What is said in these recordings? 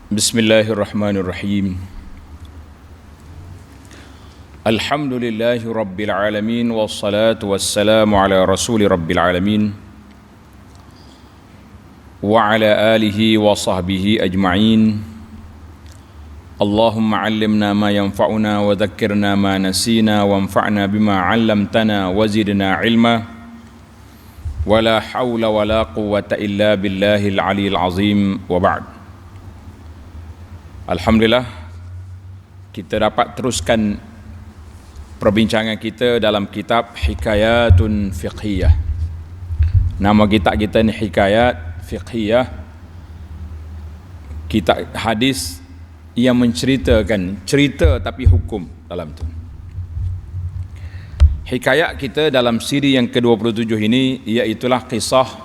Bismillahirrahmanirrahim. Alhamdulillahi rabbil alamin wassalatu wassalamu ala rasuli rabbil alamin wa ala alihi wa sahbihi ajma'in. Allahumma 'allimna ma yanfa'una wa dhakkirna ma nasina wanfa'na bima 'allamtana wa zidna 'ilma. Wala haula wala quwwata illa billahil 'aliyyil 'azim wa ba'd. Alhamdulillah, kita dapat teruskan perbincangan kita dalam kitab Hikayatun Fiqhiyah. Nama kitab kita ni Hikayat Fiqhiyah, kitab hadis yang menceritakan cerita tapi hukum dalam tu. Hikayat kita dalam siri yang ke-27 ini iaitulah kisah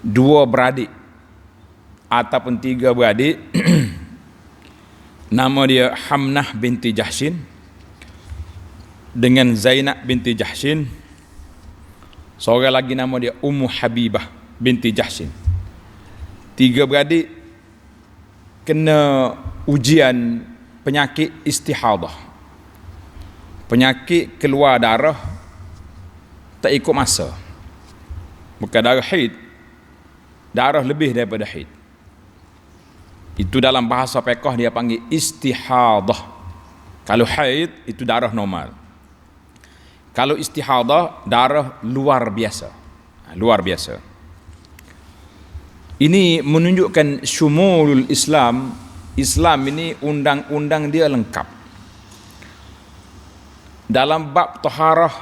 dua beradik ataupun tiga beradik. Nama dia Hamnah binti Jahshin dengan Zainab binti Jahshin. Seorang lagi nama dia Ummu Habibah binti Jahshin. Tiga beradik kena ujian penyakit istihadah, penyakit keluar darah tak ikut masa. Bukan darah haid, darah lebih daripada haid. Itu dalam bahasa fiqh dia panggil istihadah. Kalau haid itu darah normal. Kalau istihadah darah luar biasa. Luar biasa. Ini menunjukkan syumulul Islam. Islam ini undang-undang dia lengkap. Dalam bab taharah,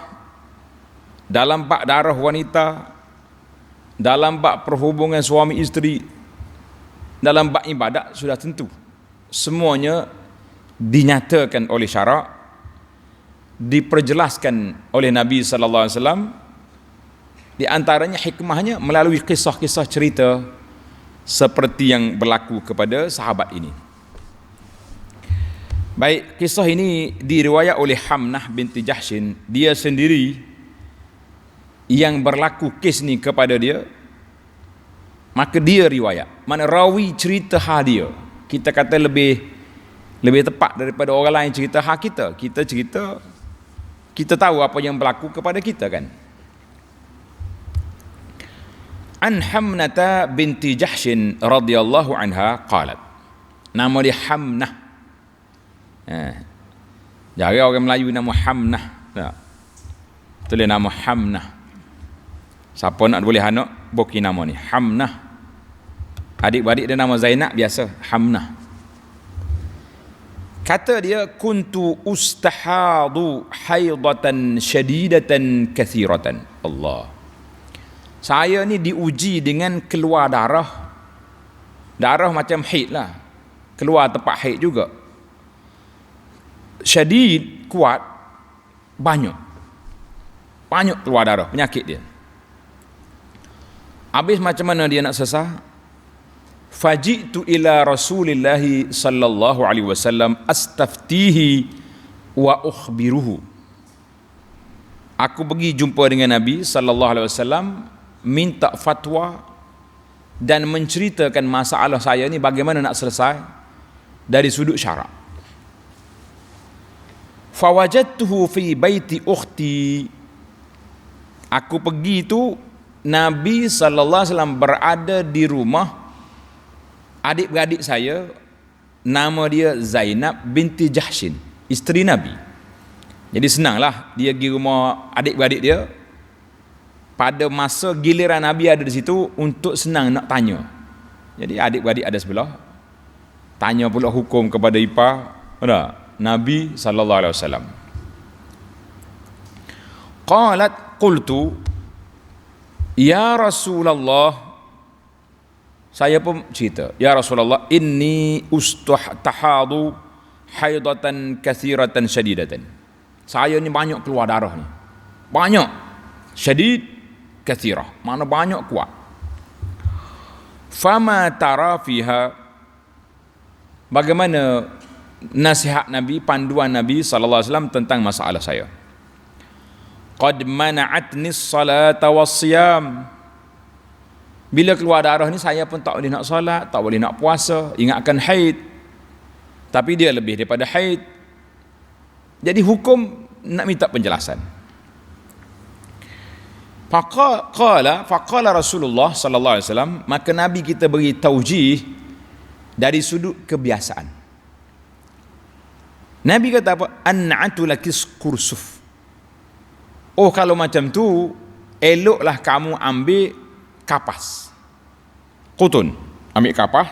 dalam bab darah wanita, dalam bab perhubungan suami isteri, dalam bab ibadat sudah tentu. Semuanya dinyatakan oleh syarak, diperjelaskan oleh Nabi sallallahu alaihi wasallam. Di antaranya hikmahnya melalui kisah-kisah cerita seperti yang berlaku kepada sahabat ini. Baik, kisah ini diriwayat oleh Hamnah binti Jahshin. Dia sendiri yang berlaku kes ni kepada dia, maka dia riwayat. Mana rawi cerita hal dia, kita kata lebih tepat daripada orang lain cerita hal kita. Kita cerita, kita tahu apa yang berlaku kepada kita kan. An Hamnata binti Jahshin radhiyallahu anha qalat. Nama dia Hamnah. Jarang orang Melayu nama Hamnah. Tak. Tulis nama Hamnah. Siapa nak boleh anak bagi nama ni Hamnah. Adik-beradik dia nama Zainab biasa, Hamnah. Kata dia, kuntu ustahadu haidatan syadidatan kathiratan. Allah. Saya ni diuji dengan keluar darah. Darah macam haid lah. Keluar tempat haid juga. Syadid, kuat, banyak. Banyak keluar darah, penyakit dia. Habis macam mana dia nak selesai? Faji'tu ila Rasulillah sallallahu alaihi wasallam astaftihi wa ukhbiruhu. Aku pergi jumpa dengan Nabi sallallahu alaihi wasallam, minta fatwa dan menceritakan masalah saya ni bagaimana nak selesai dari sudut syarak. Fawajadtuhu fi baiti ukhti. Aku pergi tu Nabi sallallahu alaihi wasallam berada di rumah adik-beradik saya, nama dia Zainab binti Jahshin, isteri Nabi. Jadi senanglah dia pergi rumah adik-beradik dia. Pada masa giliran Nabi ada di situ untuk senang nak tanya. Jadi adik-beradik ada sebelah, tanya pula hukum kepada ipar Nabi sallallahu alaihi wasallam. Qalat qultu ya Rasulullah. Saya pun cerita, ya Rasulullah, inni ustahtahadu haidatan kathiratan syadidatan. Saya ni banyak keluar darah ni. Banyak. Syadid, kathirah. Mana banyak kuat. Fama tara fiha. Bagaimana nasihat Nabi, panduan Nabi sallallahu alaihi wasallam tentang masalah saya? Qad mana'atni as-salata was-siyam. Bila keluar darah ni saya pun tak boleh nak solat, tak boleh nak puasa, ingatkan haid. Tapi dia lebih daripada haid. Jadi hukum nak minta penjelasan. Faqala Rasulullah sallallahu alaihi wasallam, maka Nabi kita beri taujih dari sudut kebiasaan. Nabi kata apa? An'atu lakis kursuf. Oh, kalau macam tu eloklah kamu ambil kapas. Qutun, ambil kapas.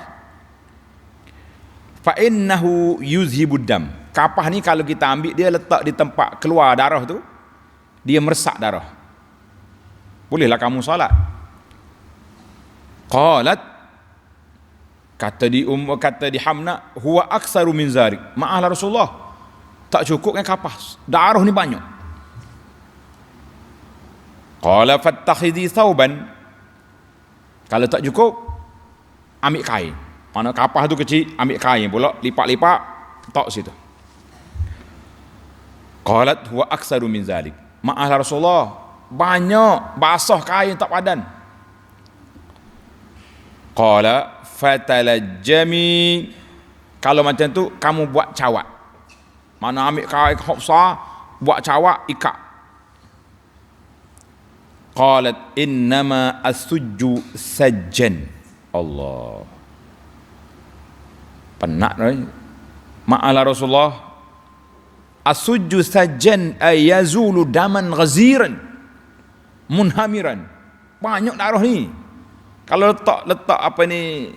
Fa innahu yuzhibud dam. Kapas ni kalau kita ambil dia letak di tempat keluar darah tu, dia meresak darah. Bolehlah kamu solat. Qalat, kata di Hamna, huwa aksaru min zalik. Ma'alah Rasulullah, tak cukup dengan kapas, darah ni banyak. Qala fattakhidhi thawban. Kalau tak cukup, ambil kain. Mana kapas tu kecil, ambil kain pula, lipat-lipat, tak situ. Qalat huwa aksaru min zalik. Ma'alah Rasulullah, banyak, basah kain tak padan. Qala fatalajjami. Kalau macam tu kamu buat cawat. Mana ambil kain besar, buat cawat, ikat. Qalat innama as-sujju sajjan. Allah, penat ni. Ma'ala Rasulullah, as-sujju sajjan ay yazulu daman ghaziran munhamiran. Banyak darah ni. Kalau letak apa ni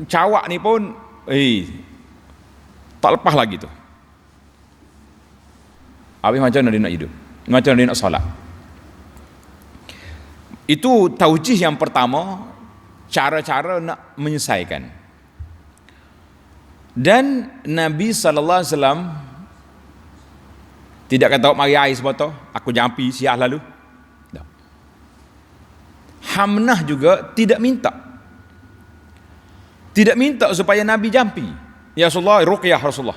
cawak ni pun tak lepas lagi tu. Habis macam mana dia nak hidup? Macam mana dia nak solat? Itu taujih yang pertama, cara-cara nak menyelesaikan. Dan Nabi sallallahu alaihi wasallam tidak kata mari air sebotol, aku jampi siah lalu. Tak. Hamnah juga tidak minta. Tidak minta supaya Nabi jampi. Ya Rasulullah, ruqyah Rasulullah.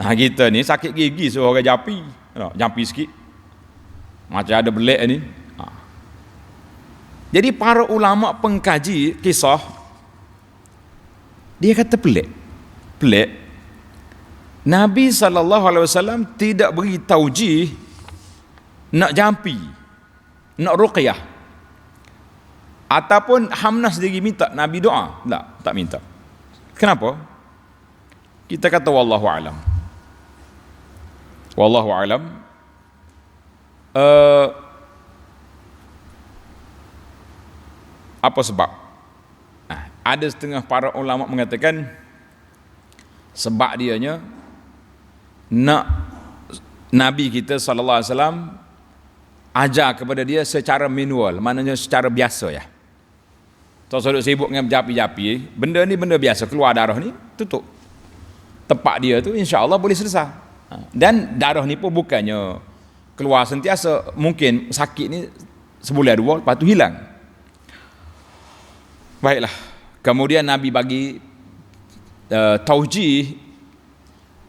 Nah, kita ni sakit gigi suruh orang jampi. Jampi sikit. Macam ada belik ni. Jadi para ulama pengkaji kisah, dia kata pelik. Nabi SAW tidak beri taujih nak jampi, nak ruqyah, ataupun Hamnah sendiri minta Nabi doa. Tak minta. Kenapa? Kita kata wallahu alam. Wallahu alam. Apa sebab? Ada setengah para ulama mengatakan sebab dianya nak Nabi kita sallallahu alaihi wasallam ajar kepada dia secara manual, maknanya secara biasa ya. Tak usah sibuk dengan japi-japi. Benda ni benda biasa, keluar darah ni tutup tempat dia tu, insya-Allah boleh selesai. Dan darah ni pun bukannya keluar sentiasa, mungkin sakit ni sebulan dua lepas tu hilang. Baiklah, kemudian Nabi bagi taujih,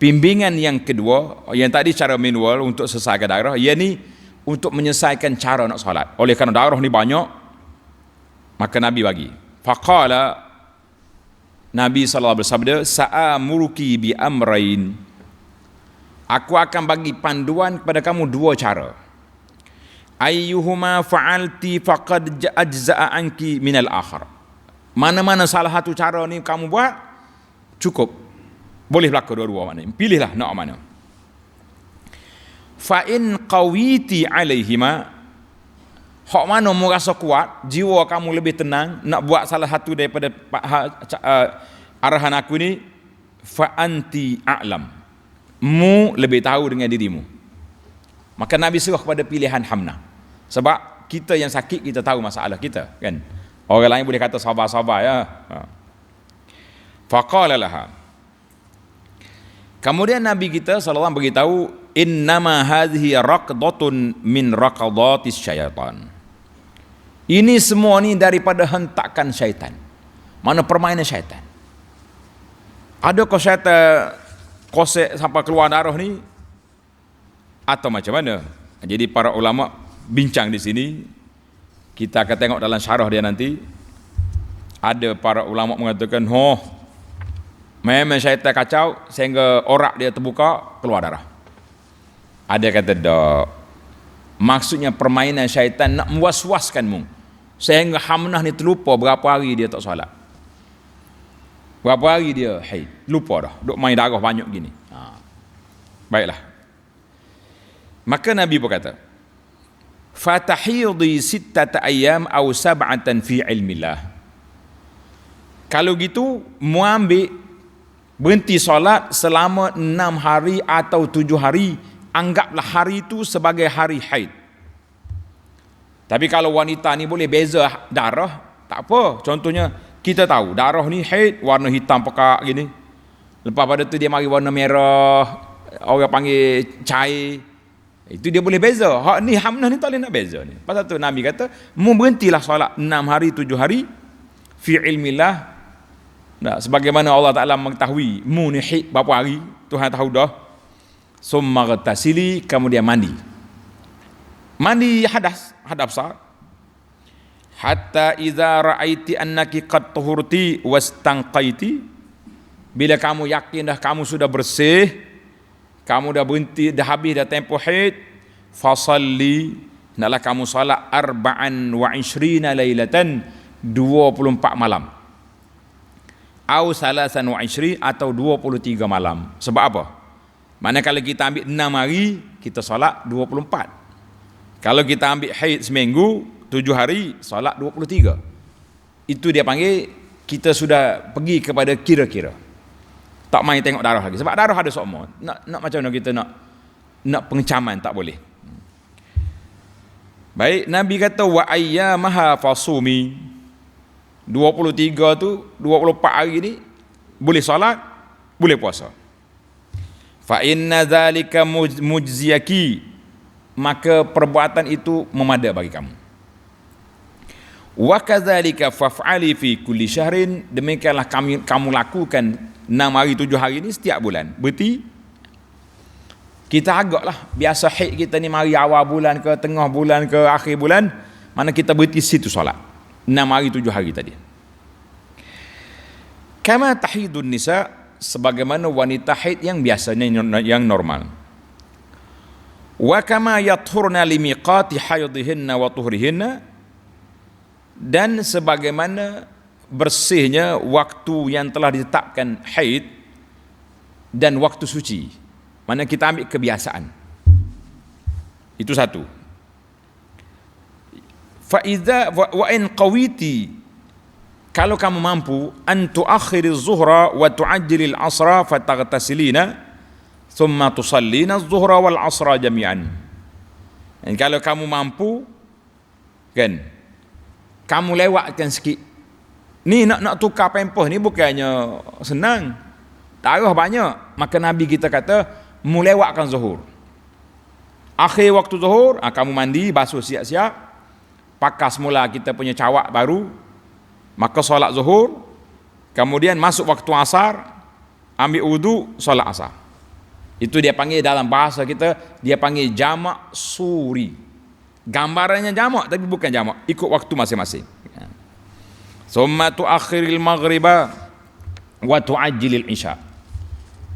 bimbingan yang kedua, yang tadi cara manual untuk selesaikan darah, yang ni untuk menyelesaikan cara nak solat. Oleh kerana darah ni banyak, maka Nabi bagi. Faqala, Nabi SAW bersabda, sa'amuruki bi amrain. Aku akan bagi panduan kepada kamu dua cara. Ayyuhuma fa'alti faqad ajza'a anki minal akhar. Mana-mana salah satu cara ni kamu buat, cukup. Boleh berlaku dua-dua maknanya. Pilihlah nak mana. Fa in qawiti alaihima, hak mana mu rasa kuat, jiwa kamu lebih tenang nak buat salah satu daripada arahan aku ni, fa anti a'lam. Mu lebih tahu dengan dirimu. Maka Nabi suruh kepada pilihan Hamnah. Sebab kita yang sakit kita tahu masalah kita, kan? Orang lain boleh kata sabar-sabar ya. Faqala laha. Kemudian Nabi kita sallallahu alaihi wasallam beritahu, innama hadhihi raqdatun min raqadatis syaitan. Ini semua ni daripada hentakan syaitan. Mana permainan syaitan. Adakah syaitan kosek sampai keluar darah ni atau macam mana? Jadi para ulama bincang di sini. Kita akan tengok dalam syarah dia nanti. Ada para ulama mengatakan, memang syaitan kacau sehingga orak dia terbuka, keluar darah. Ada kata tak. Maksudnya permainan syaitan nak mewas-waskanmu sehingga Hamnah ni terlupa berapa hari dia tak solat. Berapa hari dia haid. Lupa dah. Duk main darah banyak gini. Baiklah. Maka Nabi berkata, fatahidhi sittata ayyam aw sab'atan fi ilmillah. Kalau gitu, mu ambil berhenti solat selama 6 hari atau 7 hari, anggaplah hari itu sebagai hari haid. Tapi kalau wanita ni boleh beza darah, tak apa. Contohnya, kita tahu darah ni haid, warna hitam pekak gini. Lepas pada tu dia mari warna merah, orang panggil cair. Itu dia boleh beza. Hak ni Hamnah ni tak boleh nak beza ni. Pasal tu Nabi kata, mu berhentilah solat 6 hari 7 hari fi ilmillah. Nah, sebagaimana Allah Ta'ala mengetahui mu ni haid berapa hari, Tuhan tahu dah. Summa ghatasili, kemudian mandi. Mandi hadas besar. Hatta idza ra'aiti annaki qad tuhurti wastanqaiti, bila kamu yakin dah kamu sudah bersih, kamu dah berhenti, dah habis dah tempoh haid, fasalli, naklah kamu salat 24 lailatan, 24 malam. Au 23 atau 23 malam. Sebab apa? Manakala kita ambil 6 hari, kita solat 24. Kalau kita ambil haid seminggu, 7 hari, solat 23. Itu dia panggil, kita sudah pergi kepada kira-kira. Tak main tengok darah lagi. Sebab darah ada semua. Nak macam mana kita nak pengecaman, tak boleh. Baik, Nabi kata, wa ayyamaha fasumi. 23 tu, 24 hari ni, boleh solat, boleh puasa. Fa inna zalika mujziyaki, maka perbuatan itu memada bagi kamu. Wa kadzalika faf'ali fi kulli syahrin, demikianlah kamu lakukan 6 hari 7 hari ni setiap bulan. Berarti kita agaklah biasa haid kita ni mari awal bulan ke tengah bulan ke akhir bulan, mana kita berhenti situ solat 6 hari 7 hari tadi. Kama tahidun nisa, sebagaimana wanita haid yang biasanya yang normal. Wa kama yathurna limiqati haidhihinna wa tuhrihinna, dan sebagaimana bersihnya waktu yang telah ditetapkan haid dan waktu suci. Mana kita ambil kebiasaan. Itu satu. Fa idza wa in qawiti, kalau kamu mampu, an tuakhiri az-zuhra wa tu'ajjili al-'asra fataghtasilina thumma tusallina az-zuhra wal 'asra jami'an. Dan kalau kamu mampu, kan, kamu lewatkan sikit. Ni nak tukar pempah ni bukannya senang. Darah banyak. Maka Nabi kita kata, mu lewatkan zuhur. Akhir waktu zuhur, kamu mandi, basuh siap-siap, pakai semula kita punya cawak baru, maka solat zuhur, kemudian masuk waktu asar, ambil wudu, solat asar. Itu dia panggil dalam bahasa kita, dia panggil jamak suri. Gambarannya jamak tapi bukan jamak, ikut waktu masing-masing. Summa tuakhiril maghriba wa tuajjilil isya.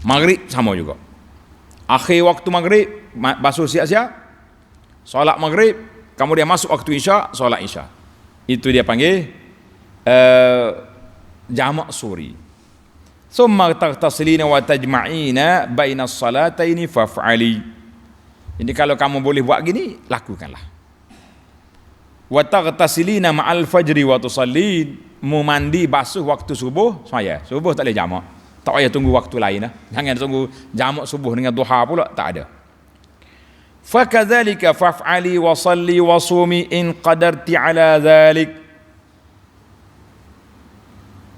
Maghrib sama juga. Akhir waktu maghrib, basuh siap-siap, solat maghrib, kemudian masuk waktu isya, solat isya. Itu dia panggil jamak suri. Summa taghtasilina wa tajma'ina baina as-salataini faf'ali. Jadi kalau kamu boleh buat gini, lakukanlah. Wa taghtasilina ma'al fajri wa tusallin, mu mandi basuh waktu subuh, semaya. Subuh tak boleh jamak. Tak payah tunggu waktu lain lah. Jangan tunggu jamak subuh dengan duha pula, tak ada. Fa kadzalika faf'ali wa salli wa sumi in qadarti ala dzalik.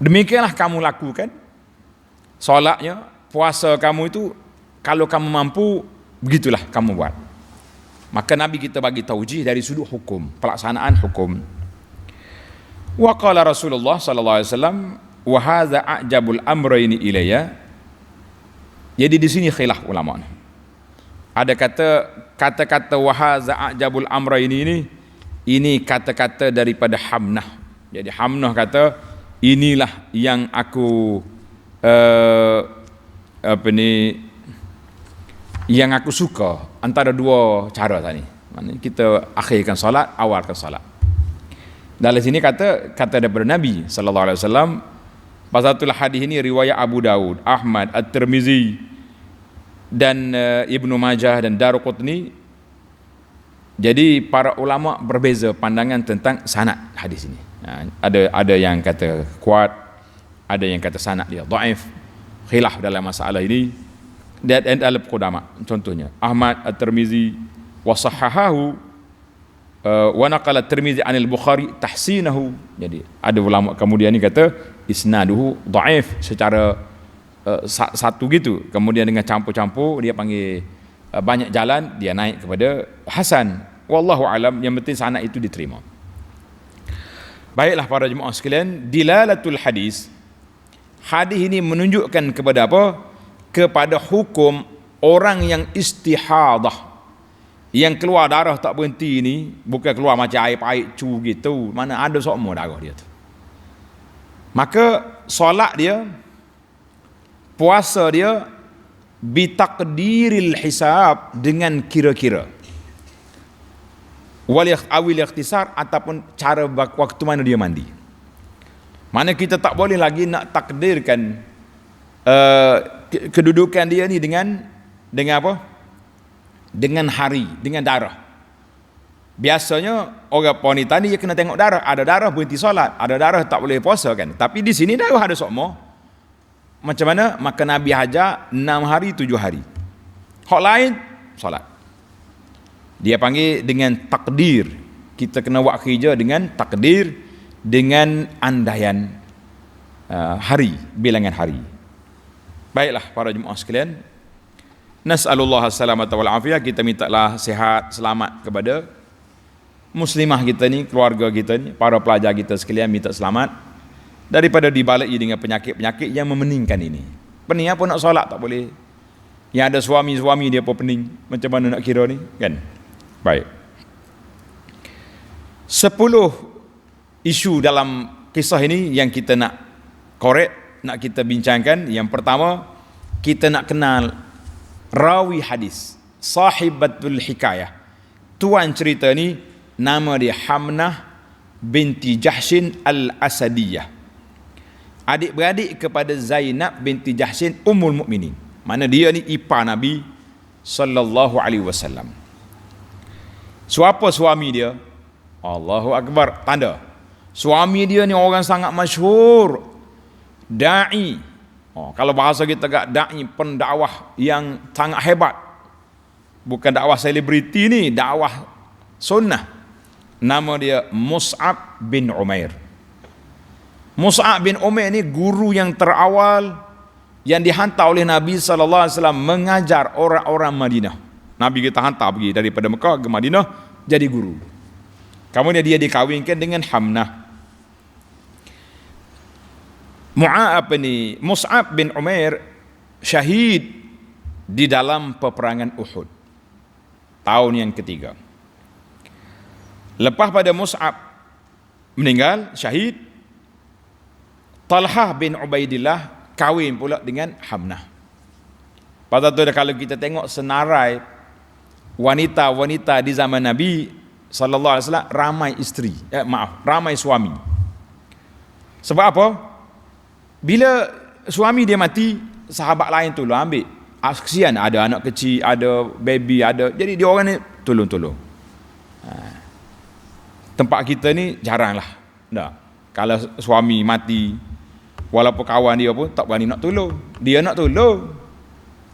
Demikianlah kamu lakukan solatnya, puasa kamu itu, kalau kamu mampu, begitulah kamu buat. Maka Nabi kita bagi taujih dari sudut hukum, pelaksanaan hukum. Wa qala Rasulullah sallallahu alaihi wasallam, wa hadza a'jabul amrayni ilayya. Jadi di sini khilaf ulama. Ada kata-kata wa hadza a'jabul amrayni ini ini kata-kata daripada Hamnah. Jadi Hamnah kata, inilah yang aku yang aku suka antara dua cara tadi. Maknanya kita akhirkan solat, awalkan solat. Dalam sini kata daripada Nabi sallallahu alaihi wasallam. Pasal itulah hadis ini riwayat Abu Daud, Ahmad, At-Tirmizi dan Ibnu Majah dan Daruqutni. Jadi para ulama berbeza pandangan tentang sanad hadis ini. Ada yang kata kuat, ada yang kata sanad dia dhaif. Khilaf dalam masalah ini. Dan dalam qudama contohnya Ahmad, At-Tirmizi wa sahahahu wa naqala At-Tirmizi anil Bukhari tahsinahu. Jadi ada ulama kemudian ni kata isnaduhu dhaif secara satu gitu, kemudian dengan campur-campur dia panggil banyak jalan dia naik kepada hasan. Wallahu alam, yang penting sanad itu diterima. Baiklah para jemaah sekalian, dilalatul hadis ini menunjukkan kepada apa? Kepada hukum orang yang istihadah, yang keluar darah tak berhenti ni, bukan keluar macam air cu gitu, mana ada semua darah dia tu. Maka solat dia, puasa dia bitaqdiril hisab, dengan kira-kira, awil ikhtisar, ataupun cara waktu mana dia mandi. Mana kita tak boleh lagi nak takdirkan kedudukan dia ni dengan apa? Dengan hari, dengan darah. Biasanya orang wanita ni dia kena tengok darah, ada darah berhenti solat, ada darah tak boleh puasa kan. Tapi di sini darah ada semua. Macam mana? Maka Nabi hajar 6 hari 7 hari. Hak lain solat. Dia panggil dengan takdir. Kita kena buat kerja dengan takdir, dengan andaian hari, bilangan hari. Baiklah para jemaah sekalian, nas'alullah as-salamata wal afiyah, kita mintalah sihat selamat kepada muslimah kita ni, keluarga kita ni, para pelajar kita sekalian, minta selamat daripada dibalai dengan penyakit-penyakit yang memeningkan ini. Pening apa nak solat tak boleh. Yang ada suami dia pun pening. Macam mana nak kira ni kan? Baik. 10 isu dalam kisah ini yang kita nak korek, nak kita bincangkan. Yang pertama, kita nak kenal rawi hadis, sahibatul hikayah. Tuan cerita ni nama dia Hamnah binti Jahshin al-Asadiyah, adik-beradik kepada Zainab binti Jahshin Ummul Mukminin. Mana dia ni ipar Nabi sallallahu alaihi wasallam. Siapa suami dia? Allahu Akbar, tanda suami dia ni orang sangat masyhur, da'i. Kalau bahasa kita kat da'i, pendakwah yang sangat hebat. Bukan dakwah selebriti ni, dakwah sunnah. Nama dia Mus'ab bin Umair. Mus'ab bin Umair ni guru yang terawal yang dihantar oleh Nabi sallallahu alaihi wasallam mengajar orang-orang Madinah. Nabi kita hantar pergi daripada Mekah ke Madinah jadi guru. Kemudian dia dikawinkan dengan Hamnah. Mus'ab bin Umair syahid di dalam peperangan Uhud tahun yang ketiga. Lepas pada Mus'ab meninggal syahid, Talhah bin Ubaidillah kahwin pula dengan Hamnah. Pada tu kalau kita tengok senarai wanita-wanita di zaman Nabi sallallahu alaihi wasallam, ramai isteri, ramai suami. Sebab apa? Bila suami dia mati, sahabat lain tolong ambil. Kesian, ada anak kecil, ada baby, ada. Jadi dia orang ni tolong. Tempat kita ni jaranglah. Tak. Kalau suami mati, walaupun kawan dia pun tak berani nak tolong. Dia nak tolong.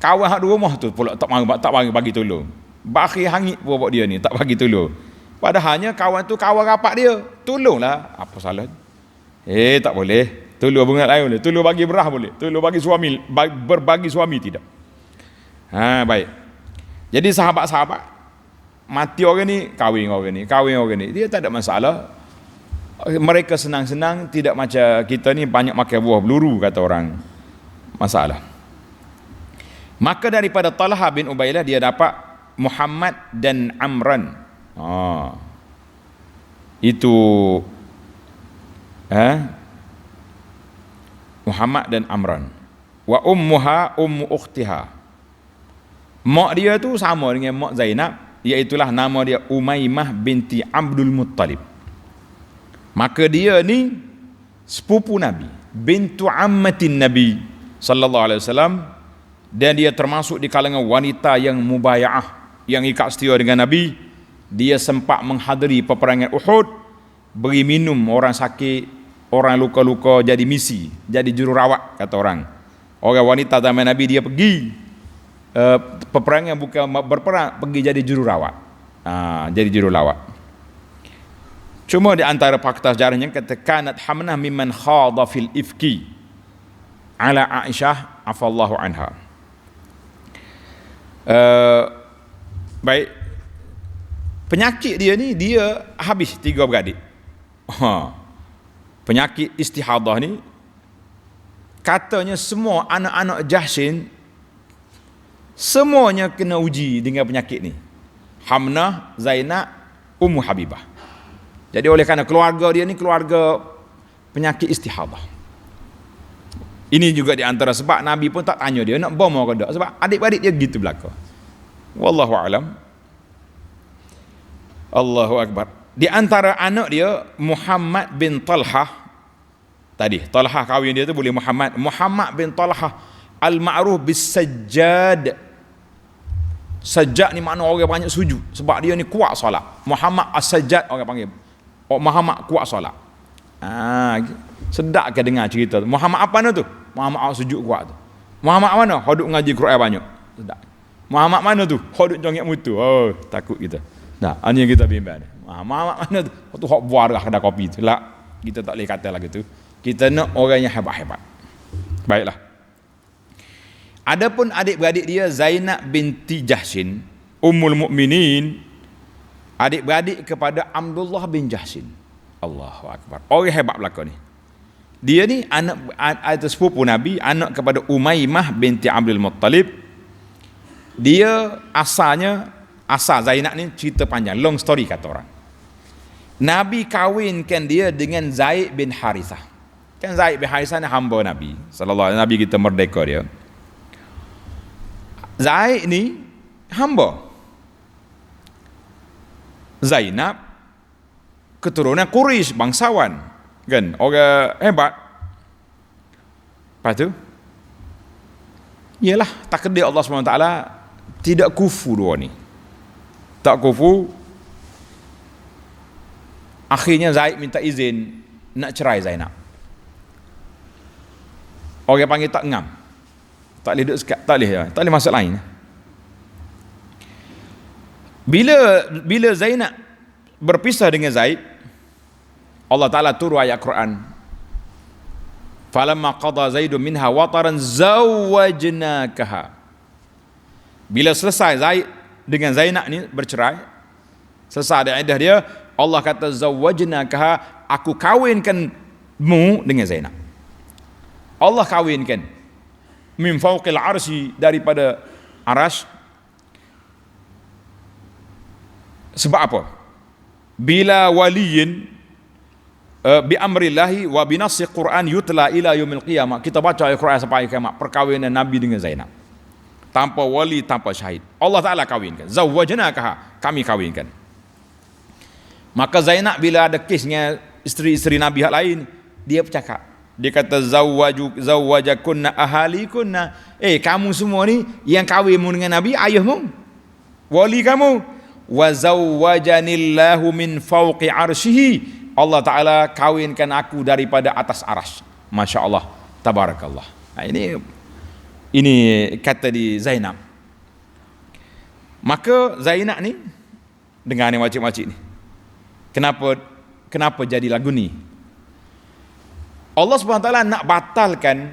Kawan hak di rumah tu pula tak bagi tolong. Bakhir hangit buat dia ni tak bagi tolong. Padahalnya kawan tu kawan rapat dia. Tolonglah. Apa salah? Tak boleh. Tolong bunga lain boleh. Tolong bagi berah boleh. Tolong bagi suami, berbagi suami tidak. Baik. Jadi sahabat-sahabat mati orang ni, kahwin orang ni. Dia tak ada masalah. Mereka senang-senang, tidak macam kita ni banyak makan buah beluru kata orang. Masalah. Maka daripada Talha bin Ubaidillah dia dapat Muhammad dan Amran. Itu Muhammad dan Amran. Wa ummuha ummu ukhtiha. Mak dia tu sama dengan mak Zainab, iaitulah nama dia Umaymah binti Abdul Muttalib. Maka dia ni sepupu Nabi, bintu ammatin Nabi sallallahu alaihi wasallam, dan dia termasuk di kalangan wanita yang mubayaah, yang ikat setia dengan Nabi. Dia sempat menghadiri peperangan Uhud, beri minum orang sakit, orang luka-luka, jadi misi, jadi jururawat kata orang. Orang wanita zaman Nabi dia pergi peperangan, bukan berperang, pergi jadi jururawat. Jadi jururawat. Cuma di antara fakta sejarahnya kata kanat Hamnah mimman khada fil ifki ala Aisyah afallahu anha. Baik, penyakit dia ni, dia habis 3 beradik. Penyakit istihadah ni, katanya semua anak-anak Jahshin semuanya kena uji dengan penyakit ni. Hamnah, Zainab, Ummu Habibah. Jadi oleh kerana keluarga dia ni keluarga penyakit istihadah. Ini juga di antara sebab Nabi pun tak tanya dia nak bom ke tak, sebab adik-adik dia gitu belaka. Wallahu alam. Allahu akbar. Di antara anak dia Muhammad bin Talhah. Tadi Talhah kahwin dia tu boleh Muhammad. Muhammad bin Talhah al-ma'ruf bis-Sajjad. Sajjad ni makna orang banyak sujud, sebab dia ni kuat solat. Muhammad as-Sajjad orang panggil. Muhammad kuat solat. Sedap ke dengar cerita tu. Muhammad apa mana tu? Muhammad sujud kuat tu. Muhammad mana? Hoduk ngaji Quran banyak. Sedap. Muhammad mana tu? Hoduk jongek mutu. Oh, takut kita. Nah, ini yang kita bimbang. Muhammad mana tu? Tu hok buar dah kedai kopi tu. Lah, kita tak boleh kata lagi tu. Kita nak orang yang hebat-hebat. Baiklah. Adapun adik-beradik dia Zainab binti Jahshin, Ummul Mukminin, adik-beradik kepada Abdullah bin Jahshin. Allahu akbar. Orang hebat belaka ni. Dia ni anak sepupu Nabi, anak kepada Umaymah binti Abdul Muttalib. Dia asal Zainab ni cerita panjang, long story kata orang. Nabi kahwinkan dia dengan Zaid bin Harithah. Kan Zaid bin Harithah ni hamba Nabi sallallahu alaihi wasallam, Nabi kita merdeka dia. Zaid ni hamba. Zainab keturunan Quraisy, bangsawan, kan, orang hebat. Lepas tu ialah takdir Allah SWT, tidak kufu dua ni. Tak kufu. Akhirnya Zaid minta izin nak cerai Zainab. Orang panggil tak ngam. Tak boleh duduk sekat, tak boleh masuk lain. Bila Zainab berpisah dengan Zaid, Allah Ta'ala turun ayat Quran. Falamma qada Zaidun minha wataran zawwajnakaha. Bila selesai Zaid dengan Zainab ni bercerai, selesai ada iddah dia, Allah kata zawwajnakaha, aku kawinkanmu dengan Zainab. Allah kawinkan min fawqil arsy, daripada arasy. Sebab apa? Bila waliyin bi amrillahi wa bi nassi Quran yutla ila yaumil qiyamah. Kita baca ayat Quran sampai kiamat, perkahwinan Nabi dengan Zainab. Tanpa wali, tanpa syahid. Allah Ta'ala kawinkan. Zawwajnakaha, kami kawinkan. Maka Zainab bila ada kes dengan isteri-isteri Nabi hak lain, dia bercakap. Dia kata zawwajakunna ahalikunna. Kamu semua ni yang kahwinmu dengan Nabi, ayahmu, wali kamu. Wa zawwajanillahu min fawqi arsyihi. Allah Ta'ala kawinkan aku daripada atas arasy. Masya Allah, tabarakallah. Ini kata di Zainab. Maka Zainab ni, dengar ni makcik-makcik ni, kenapa jadi lagu ni? Allah SWT nak batalkan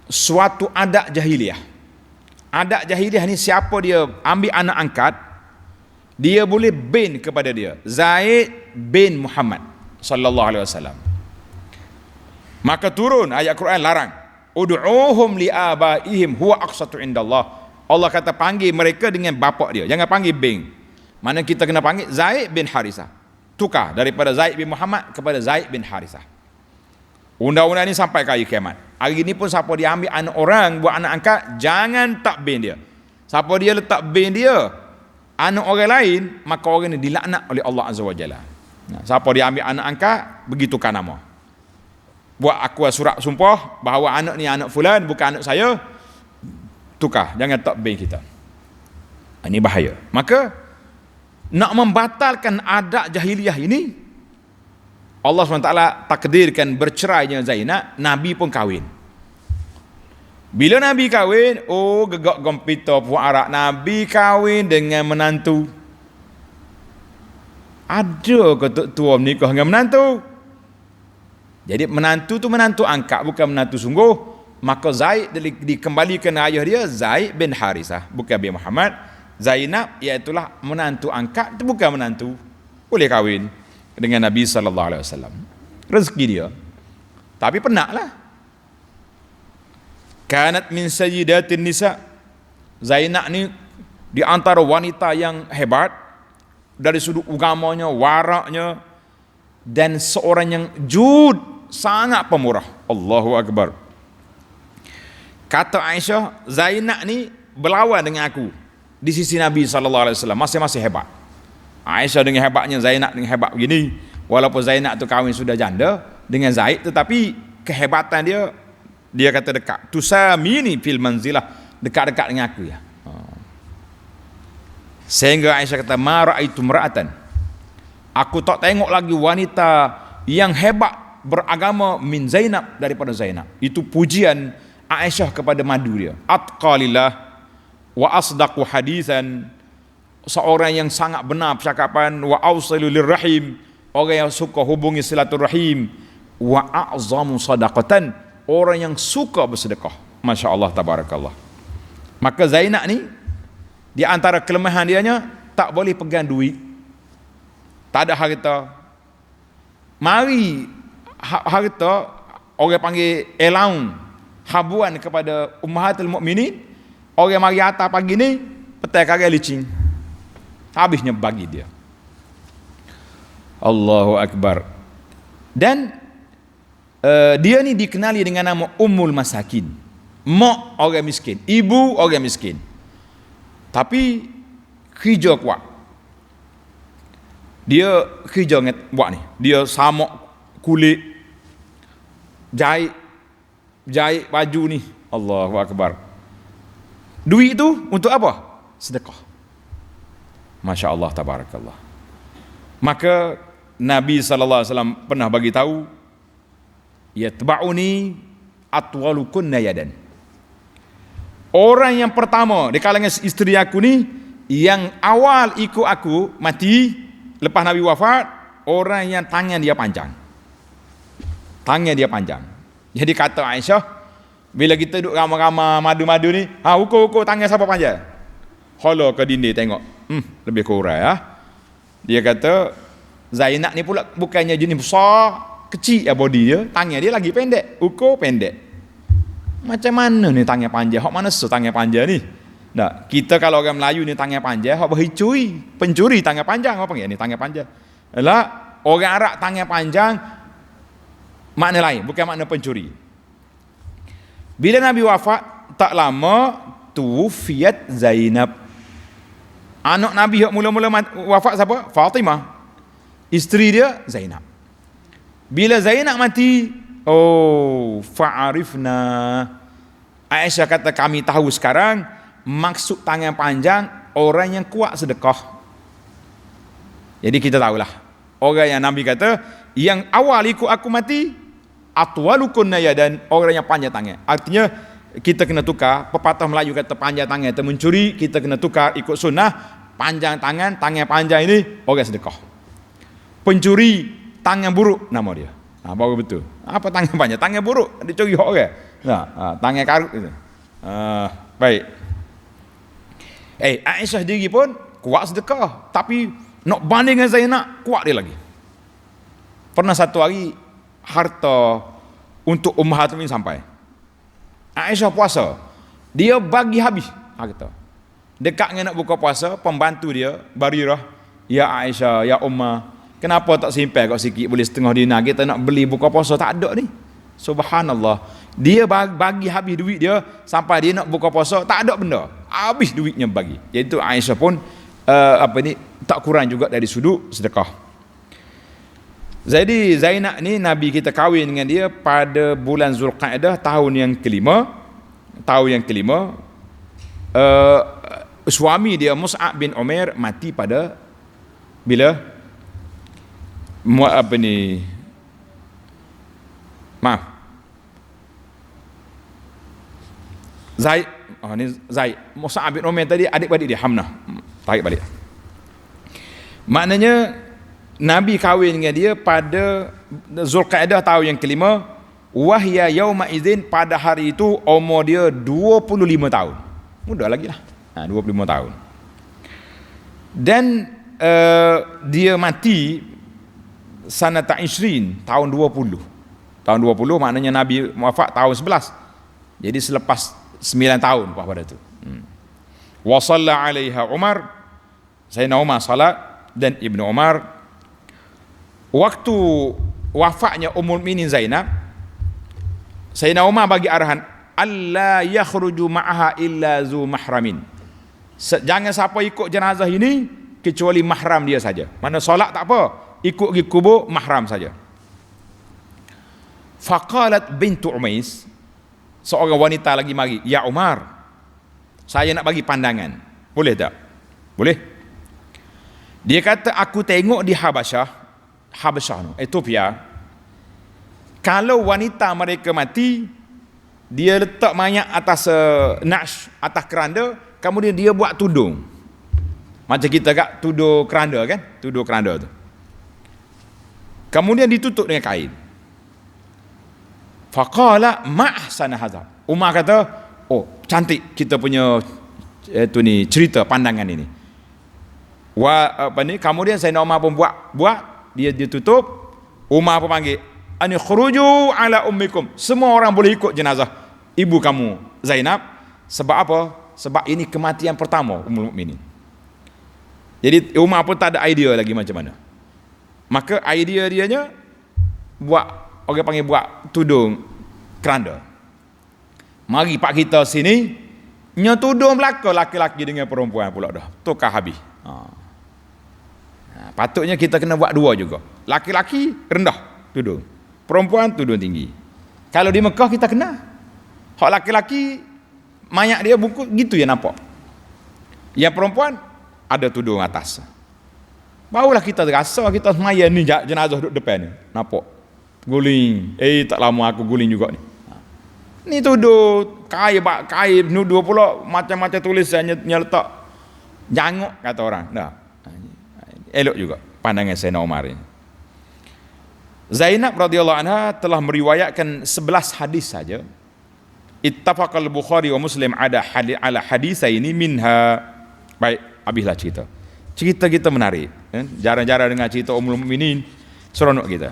suatu adat jahiliyah. Adat jahiliyah ni, siapa dia ambil anak angkat, dia boleh bin kepada dia, Zaid bin Muhammad sallallahu alaihi wasallam. Maka turun ayat Quran larang, ud'uhum li abaihim huwa aqsatu indallah. Allah kata panggil mereka dengan bapa dia, jangan panggil bin. Mana kita kena panggil Zaid bin Harithah. tukar daripada Zaid bin Muhammad kepada Zaid bin Harithah. Undang-undang ini sampai ke hari kiamat. Hari ini pun siapa dia ambil anak orang buat anak angkat, jangan takbir dia. Siapa dia letak bin dia anak orang lain, maka orang ini dilaknat oleh Allah Azza wa Jalla. Siapa dia ambil anak angkat, begitukan nama. Buat aku surat sumpah bahawa anak ni anak fulan, bukan anak saya, tukar, jangan takbir kita. Ini bahaya. Maka nak membatalkan adat jahiliyah ini, Allah SWT takdirkan bercerainya Zainab, Nabi pun kahwin. Bila Nabi kahwin, gegak gempita puak arak, Nabi kahwin dengan menantu. Ada ke tua menikah dengan menantu? Jadi menantu tu menantu angkat, bukan menantu sungguh. Maka Zaid dikembalikan ayah dia, Zaid bin Harithah, bukan bin Muhammad. Zainab iaitulah menantu angkat, itu bukan menantu. Boleh kahwin dengan Nabi SAW. Rezeki dia. Tapi penatlah. Kanat min sayyidatin nisa. Zainab ni di antara wanita yang hebat dari sudut agamanya, waraknya, dan seorang yang jud, sangat pemurah. Allahu Akbar. Kata Aisyah, Zainab ni berlawan dengan aku di sisi Nabi SAW, masing-masing hebat. Aisyah dengan hebatnya, Zainab dengan hebat begini. Walaupun Zainab tu kahwin sudah janda dengan Zaid, tetapi kehebatan dia kata dekat. Tusamini fil manzilah, dekat-dekat dengan aku ya. Sehingga Aisyah kata, ma ra'aitu mar'atan, aku tak tengok lagi wanita yang hebat beragama min Zainab, daripada Zainab. Itu pujian Aisyah kepada madu dia. Atqalillah wa asdaqu hadithan, seorang yang sangat benar percakapan, wa awsilu lirrahim, orang yang suka hubungi silaturahim, wa a'zamu sadaqatan, orang yang suka bersedekah. Masya Allah, tabarakallah. Maka Zainab ni di antara kelemahan dianya, tak boleh pegang duit, tak ada harta. Mari harta, orang panggil allowance, habuan kepada ummahatul mukminin, orang mari atas pagi ni, petai kagak licin, habisnya bagi dia. Allahu Akbar. Dan dia ni dikenali dengan nama Ummul Masakin, mak orang miskin, ibu orang miskin. Tapi kerja kuat. Dia kerja buat ni. Dia samak kulit, jahit baju ni. Allahu Akbar. Duit tu untuk apa? Sedekah. Masya Allah, tabarakallah. Maka Nabi SAW pernah bagi tahu, yatba'uni atwalukunna yadan. Orang yang pertama di kalangan isteri aku ni, yang awal ikut aku mati lepas Nabi wafat, orang yang tangan dia panjang. Tangan dia panjang. Jadi kata Aisyah, bila kita duduk ramai-ramai madu-madu ni, ukur-ukur tangan siapa panjang? Holo ke dinding tengok, lebih kurang ya. Dia kata Zainab ni pula bukannya jenis besar, kecil ya body dia, tangan dia lagi pendek, ukur pendek. Macam mana ni tangan panjang? Hak mana tangan panjang ni? Nah, kita kalau orang Melayu ni tangan panjang, hak berhicui, pencuri tangan panjang, apa panggil ni tangan panjang. Lah, orang Arab tangan panjang makna lain, bukan makna pencuri. Bila Nabi wafat, tak lama tuwfiyat Zainab. Anak Nabi yang mula-mula wafat siapa? Fatimah. Isteri dia Zainab. Bila Zainab mati, fa'arifna. Aisyah kata, kami tahu sekarang maksud tangan panjang orang yang kuat sedekah. Jadi kita tahulah, orang yang Nabi kata yang awal ikut aku mati, atwalukunna yadan, orang yang panjang tangan. Artinya kita kena tukar. Pepatah Melayu kata panjang tangan itu mencuri, kita kena tukar ikut sunnah. Panjang tangan, tangan panjang ini orang sedekah. Pencuri tangan buruk nama dia. Baru betul. Apa tangan panjang? Tangan buruk, dia curi hak orang. Tangan karut itu. Baik. Aisyah sendiri pun kuat sedekah, tapi nak banding dengan Zainab, kuat dia lagi. Pernah satu hari harta untuk ummahatul mukminin sampai. Aisyah puasa, dia bagi habis harta. Dekat dengan nak buka puasa, pembantu dia Barirah, ya Aisyah, ya Ummah, Kenapa tak simpan kat sikit boleh setengah dinar, kita nak beli buka puasa tak ada ni. Subhanallah. Dia bagi habis duit dia sampai dia nak buka puasa tak ada benda. Habis duitnya bagi. Iaitu Aisyah pun tak kurang juga dari sudut sedekah. Jadi Zainab ni Nabi kita kahwin dengan dia pada bulan Zulqa'dah tahun yang kelima. Suami dia Mus'ab bin Umair mati pada bila? Zaid. Ni Zaid. Mus'ab bin Umair tadi adik-adik dia Hamnah. Tarik balik. Maknanya Nabi kahwin dengan dia pada Zulqa'dah tahun yang kelima. Wahya yauma idzin, pada hari itu umur dia 25 tahun. Muda lagi lah. 25 tahun. Dan dia mati sanata isrin, tahun 20. Tahun 20 maknanya Nabi wafat tahun 11. Jadi selepas 9 tahun pada itu. Wa shalla 'alaiha Umar, Sayyidina Umar salat, dan Ibnu Umar. Waktu wafatnya Ummul Mukminin Zainab, Sayyidina Umar bagi arahan alla yakhruju ma'aha illa zu mahramin. Jangan siapa ikut jenazah ini kecuali mahram dia saja. Mana solat tak apa, ikut pergi kubur mahram saja. Faqalat bintu Umais, seorang wanita lagi mari, ya Umar, saya nak bagi pandangan, boleh tak? Boleh. Dia kata, aku tengok di Habasyah Ethiopia, kalau wanita mereka mati, dia letak mayat atas naksh, atas keranda, kemudian dia buat tudung. Macam kita kat tudung keranda kan? Tudung keranda tu. Kemudian ditutup dengan kain. Faqala ma'ahsana hadza. Umar kata, oh cantik kita punya cerita pandangan ini. Kemudian Sayyidina Umar pun buat dia tutup. Umar pun panggil, ani khuruju ala ummikum. Semua orang boleh ikut jenazah ibu kamu Zainab. Sebab apa? Sebab ini kematian pertama Ummul Mukminin. Jadi Umar pun tak ada idea lagi macam mana. Maka idea dianya orang panggil buat tudung keranda. Mari pak kita sini nya tudung belaka laki-laki dengan perempuan pula dah. Tukar habis. Patutnya kita kena buat dua juga. Laki-laki rendah tudung, perempuan tudung tinggi. Kalau di Mekah kita kena. Hak laki-laki mayat dia bungkus gitu ya nampak. Yang perempuan ada tudung atas. Barulah kita rasa kita semaya ni jenazah duduk depan ni. Nampak guling. Tak lama aku guling juga ni. Ni tudung kain nuduh pula macam-macam tulisannya letak janguk kata orang. Dah. Elok juga pandangan Sayyidina Umar ni. Zainab radhiyallahu anha telah meriwayatkan 11 hadis saja. Ittafaqal Bukhari wa Muslim ala hadisaini minha. Baik, habislah cerita. Cerita kita menarik, jarang-jarang dengar cerita Ummul Mukminin, seronok kita.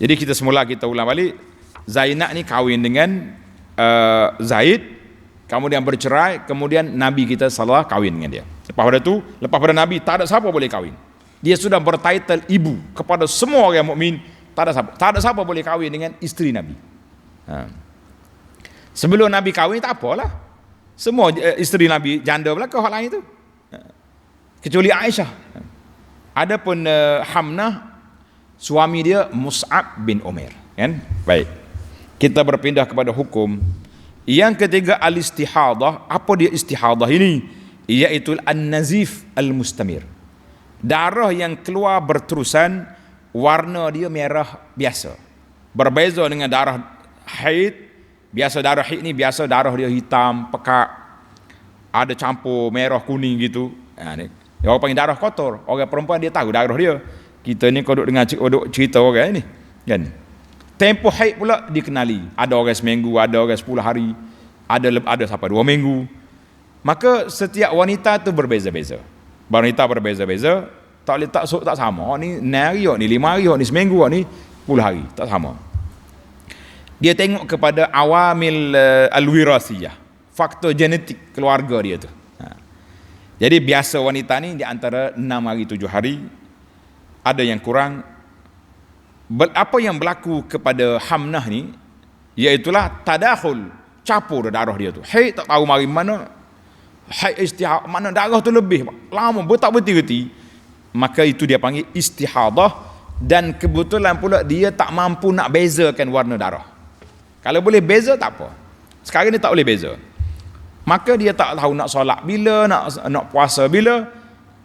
Jadi kita semula kita ulang balik. Zainab ni kahwin dengan Zaid, kemudian bercerai, kemudian Nabi kita salah kahwin dengan dia. Lepas pada Nabi tak ada siapa boleh kahwin. Dia sudah bertitle ibu kepada semua orang mukmin. Tak ada siapa boleh kahwin dengan isteri Nabi. Sebelum Nabi kahwin tak apalah. Semua isteri Nabi janda belaka hak lain tu. Kecuali Aisyah. Adapun Hamnah, suami dia Mus'ab bin Umair, kan? Baik. Kita berpindah kepada hukum. Yang ketiga al-istihadah. Apa dia istihadah ini? Iaitu an-nazif al-mustamir. Darah yang keluar berterusan, warna dia merah biasa. Berbeza dengan darah haid. Biasa darah haid ni biasa darah dia hitam, pekat. Ada campur merah kuning gitu. Ni. Orang panggil darah kotor. Orang perempuan dia tahu darah dia. Kita ni kalau dengar cerita orang ni, kan? Tempoh haid pula dikenali. Ada orang seminggu, ada orang 10 hari, ada sampai 2 minggu. Maka setiap wanita tu berbeza-beza. Wanita berbeza-beza, tak sama. Oh ni 6 hari, ni 5 hari, ni seminggu, ni 10 hari, tak sama. Dia tengok kepada awamil al-wirasiyah, faktor genetik keluarga dia tu. Jadi biasa wanita ni di antara 6 hari 7 hari, ada yang kurang. Apa yang berlaku kepada Hamnah ni, iaitulah tadakhul, campur darah dia tu. Haid tak tahu mari mana, haid istihad mana darah tu lebih lama tak berhenti-henti, maka itu dia panggil istihadah. Dan kebetulan pula dia tak mampu nak bezakan warna darah. Kalau boleh beza tak apa, sekarang ni tak boleh beza, maka dia tak tahu nak solat bila, nak puasa bila.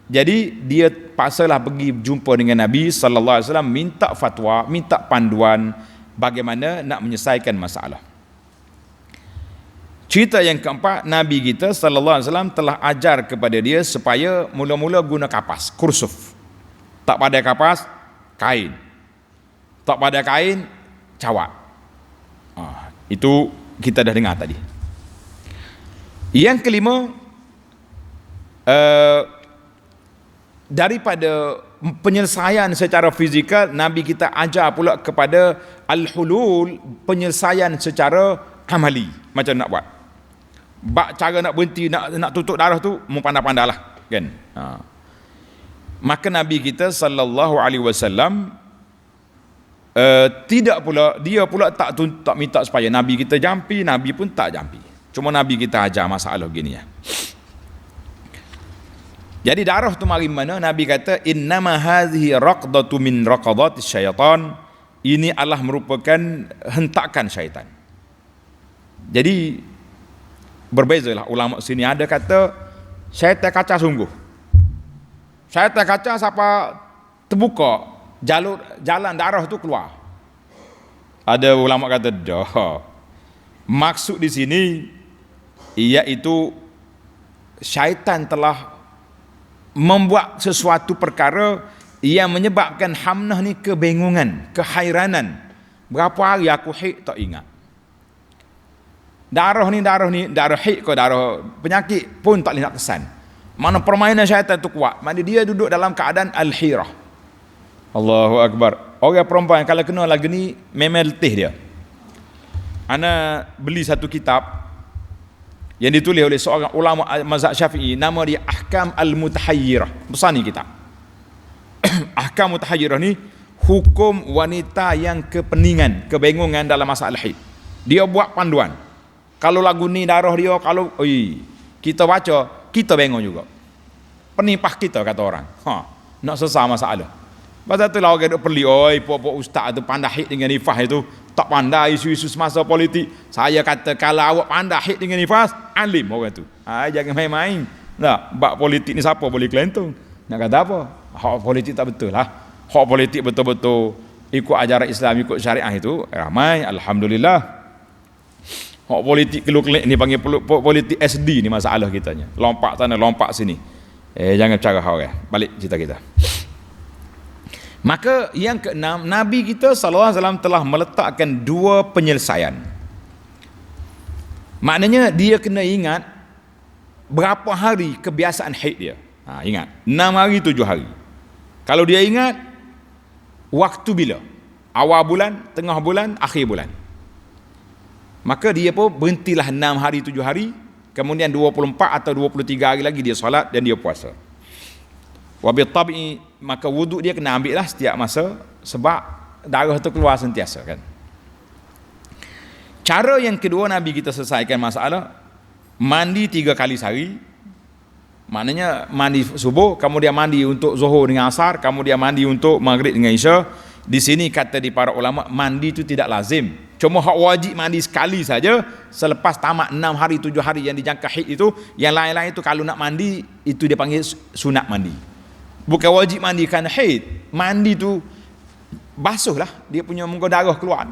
Jadi dia paksalah pergi jumpa dengan Nabi sallallahu alaihi wasallam, minta fatwa, minta panduan bagaimana nak menyelesaikan masalah. Cerita yang keempat, Nabi kita sallallahu alaihi wasallam telah ajar kepada dia supaya mula-mula guna kapas, kursuf. Tak pada kapas, kain. Tak pada kain, cawat. Itu kita dah dengar tadi. Yang kelima, daripada penyelesaian secara fizikal, Nabi kita ajar pula kepada al-hulul, penyelesaian secara amali, macam nak buat. Cara nak berhenti, nak tutup darah tu, mu pandai-pandailah, kan? Maka Nabi kita sallallahu alaihi wasallam tidak pula, dia pula tak minta supaya Nabi kita jampi, Nabi pun tak jampi. Cuma Nabi kita ajar masalah gini ya. Jadi darah tu mari mana? Nabi kata innama hadhihi raqdatu min raqadatis syaitan. Ini adalah merupakan hentakan syaitan. Jadi berbezalah ulama sini, ada kata syaitan kaca sungguh. Syaitan kaca siapa terbuka jalan darah tu keluar. Ada ulama kata dah. Maksud di sini iaitu syaitan telah membuat sesuatu perkara yang menyebabkan Hamnah ni kebingungan, kehairanan. Berapa hari aku haid tak ingat. Darah ni darah haid ke darah penyakit pun tak boleh nak kesan. Mana permainan syaitan tu kuat. Mana dia duduk dalam keadaan al-hirah. Allahu Akbar. Orang perempuan kalau kena lagu ni memang letih dia. Ana beli satu kitab yang ditulis oleh seorang ulama mazhab Syafi'i, nama dia Ahkam Al-Mutahayyirah. Besar ni kitab. Ahkam Mutahayyirah ni hukum wanita yang kepeningan, kebingungan dalam masalah haid. Dia buat panduan. Kalau lagu ni darah dia, kalau kita baca, kita bingung juga. Penipah kita kata orang. Nak selesai masalah. Pasal tu lah orang duk perli, puak-puak ustaz tu pandai haid dengan nifas itu, tak pandai isu-isu semasa politik. Saya kata kalau awak pandai haid dengan nifas, alim orang tu. Jangan main-main. Nah, bab politik ni siapa boleh kelentung? Nak kata apa? Hak politik tak betul lah. Hak politik betul-betul ikut ajaran Islam, ikut syariah itu ramai, alhamdulillah. Hak politik keluk-keluk ni panggil politik SD ni masalah kitanya. Lompat sana, lompat sini. Jangan cara orang. Balik cerita kita. Maka yang keenam, Nabi kita sallallahu alaihi wasallam telah meletakkan dua penyelesaian. Maknanya dia kena ingat berapa hari kebiasaan haid dia. Ingat, 6 hari 7 hari. Kalau dia ingat waktu bila? Awal bulan, tengah bulan, akhir bulan. Maka dia pun berhentilah 6 hari 7 hari, kemudian 24 atau 23 hari lagi dia solat dan dia puasa. Wabil tabi'i, maka wuduk dia kena ambil lah setiap masa, sebab darah tu keluar sentiasa kan. Cara yang kedua Nabi kita selesaikan masalah, mandi 3 kali sehari. Maknanya mandi subuh, kemudian mandi untuk zuhur dengan asar, kemudian mandi untuk maghrib dengan isya. Di sini kata di para ulama, mandi itu tidak lazim. Cuma hak wajib mandi sekali saja selepas tamat 6 hari 7 hari yang dijangka haid itu. Yang lain-lain itu kalau nak mandi, itu dia panggil sunat mandi. Bukan wajib mandi kerana haid. Mandi tu basuh lah, dia punya muka darah keluar.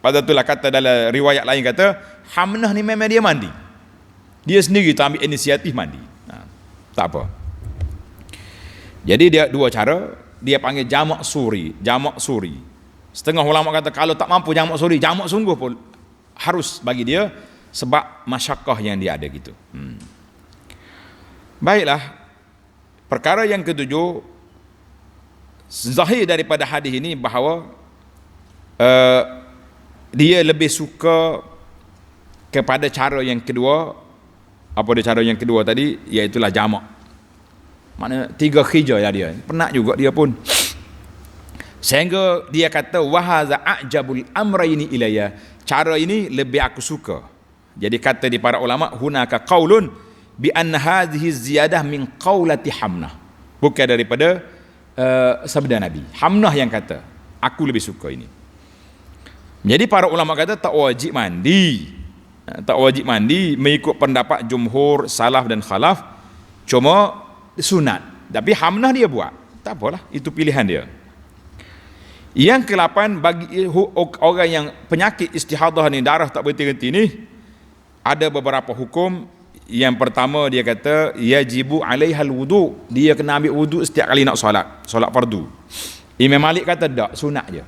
Pada itulah kata dalam riwayat lain kata, Hamnah ni memang dia mandi. Dia sendiri tu ambil inisiatif mandi. Tak apa. Jadi dia dua cara, dia panggil jamak suri. Setengah ulama kata kalau tak mampu jamak suri, jamak sungguh pun harus bagi dia, sebab masyakkah yang dia ada gitu. Baiklah. Perkara yang ketujuh, zahir daripada hadis ini bahawa dia lebih suka kepada cara yang kedua. Apa dia cara yang kedua tadi? Iaitulah jamak. Maknanya 3 khijah ya dia. Penat juga dia pun. Sehingga dia kata wahaza a'jabul amrayni ilayya. Cara ini lebih aku suka. Jadi kata di para ulama hunaka qaulun bi anna hadhihi ziyadah min qaulati Hamnah. Bukan daripada sabda Nabi. Hamnah yang kata, aku lebih suka ini. Jadi para ulama kata tak wajib mandi. Tak wajib mandi mengikut pendapat jumhur, salaf dan khalaf. Cuma sunat. Tapi Hamnah dia buat. Tak apalah, itu pilihan dia. Yang ke-8, bagi orang yang penyakit istihadah ni, darah tak berhenti-henti ni, ada beberapa hukum. Yang pertama dia kata yajibu alaihal wudu, dia kena ambil wudu setiap kali nak solat fardu. Imam Malik kata tak, sunat je.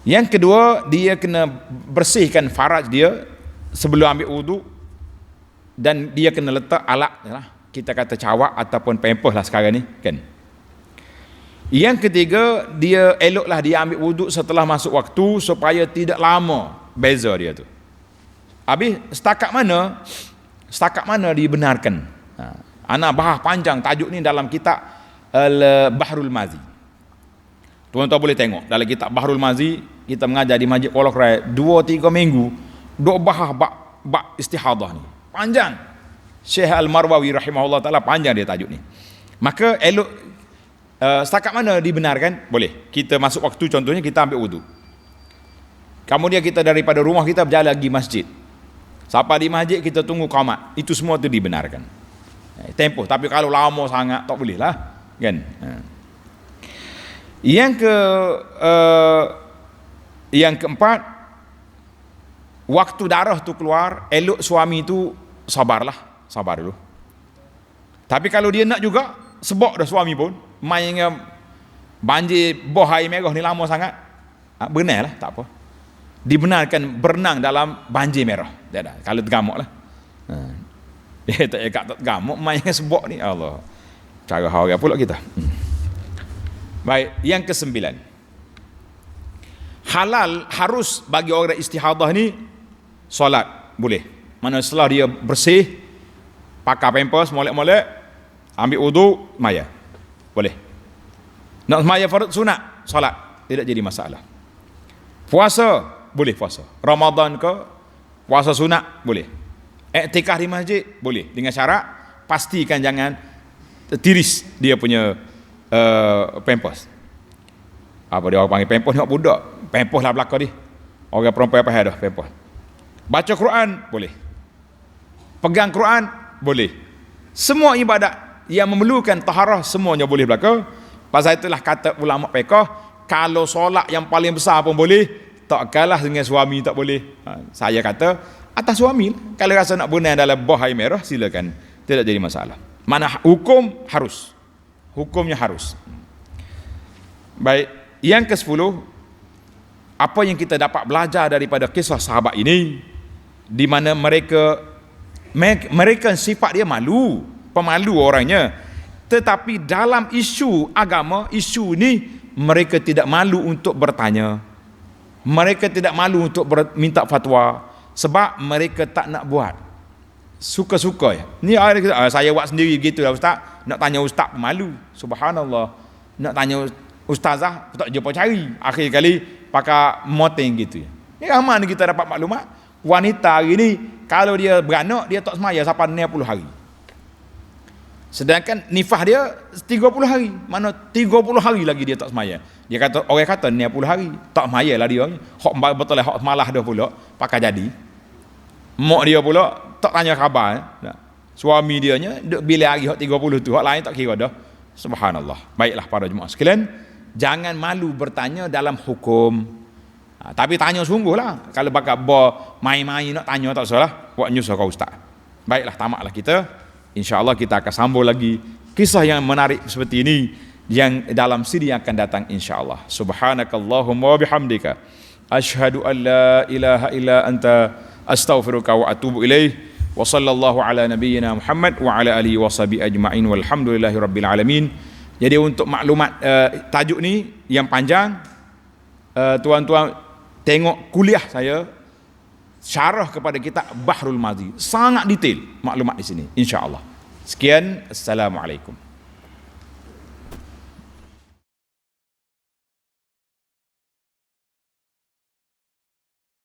Yang kedua, dia kena bersihkan faraj dia sebelum ambil wudu, dan dia kena letak alat lah, kita kata cawak ataupun pampers lah sekarang ni kan. Yang ketiga, dia eloklah dia ambil wudu setelah masuk waktu supaya tidak lama beza dia tu. Habis setakat mana dibenarkan. Ana bahas panjang tajuk ni dalam kitab Bahrul Mazi. Tuan-tuan boleh tengok dalam kitab Bahrul Mazi, kita mengajar di Masjid Kuala Krai 2-3 minggu duk bahas bab istihadah ni. Panjang. Syekh Al-Marwawi rahimahullah taala panjang dia tajuk ni. Maka elok setakat mana dibenarkan? Boleh. Kita masuk waktu, contohnya kita ambil wudu. Kemudian kita daripada rumah kita berjalan pergi masjid. Sampai di masjid kita tunggu qamat. Itu semua tu dibenarkan. Tempoh. Tapi kalau lama sangat tak boleh lah. Kan? Yang keempat, waktu darah tu keluar, elok suami tu sabar dulu. Tapi kalau dia nak juga, sebab dah suami pun main dengan banjir buah air merah ni lama sangat, benar lah, tak apa, dibenarkan berenang dalam banjir merah. Dah, kalau tergamuk lah. Dia tak cakap tak tergamuk, main dengan sebab ni, Allah, cara hari pula kita. Baik, yang ke-9, halal harus bagi orang istihadah ni solat boleh. Mana setelah dia bersih, pakai pampers, molek-molek, ambil wudu, maya. Boleh. Nak maya fardu sunat, solat, tidak jadi masalah. Puasa, boleh puasa. Ramadan ke, puasa sunat, boleh. Iktikaf di masjid, boleh. Dengan syarat, pastikan jangan tiris dia punya pampers. Apa dia orang panggil pampers ni, orang budak. Pampers lah belakang dia. Orang perempuan apa dah pampers. Baca Quran, boleh. Pegang Quran, boleh. Semua ibadat yang memerlukan taharah semuanya boleh belaka. Pasal itulah kata ulama fiqh, kalau solat yang paling besar pun boleh, tak kalah dengan suami tak boleh. Saya kata atas suami, kalau rasa nak berenang dalam buah air merah, silakan, tidak jadi masalah. Mana hukum harus, hukumnya harus. Baik, yang ke-10, apa yang kita dapat belajar daripada kisah sahabat ini, di mana mereka sifat dia malu, pemalu orangnya, tetapi dalam isu agama, isu ni mereka tidak malu untuk bertanya, mereka tidak malu untuk minta fatwa, sebab mereka tak nak buat, suka-suka ya. Ni saya buat sendiri gitu lah ustaz, nak tanya ustaz malu, subhanallah, nak tanya ustazah tak jumpa cari, akhir kali pakai moteng gitu ya. Ni ramai kita dapat maklumat, wanita hari ni kalau dia beranak, dia tak semaya sampai 60 hari. Sedangkan nifah dia 30 hari. Mana 30 hari lagi dia tak semaya. Dia kata, orang kata 60 hari, tak semaya lah dia. Hak betul lah, hak malah dah pula pakai jadi. Mak dia pula tak tanya khabar. Suami dia nya bila hari hak 30 tu, hak lain tak kira dah. Subhanallah. Baiklah para jemaah sekalian, jangan malu bertanya dalam hukum. Tapi tanya sungguh lah. Kalau bakal main-main nak tanya tak salah, buat nyusah kau ustaz. Baiklah, tamatlah kita. InsyaAllah kita akan sambung lagi kisah yang menarik seperti ini yang dalam siri yang akan datang insyaAllah. Subhanakallahumma wa bihamdika asyhadu an la ilaha illa anta astaghfiruka wa atubu ilaih. Wa sallallahu ala nabiyyina Muhammad wa ala alihi wa sahbihi ajma'in walhamdulillahi rabbil alamin. Jadi untuk maklumat tajuk ni yang panjang, tuan-tuan tengok kuliah saya syarah kepada kitab Bahrul Mazi, sangat detail maklumat di sini insyaallah. Sekian, assalamualaikum.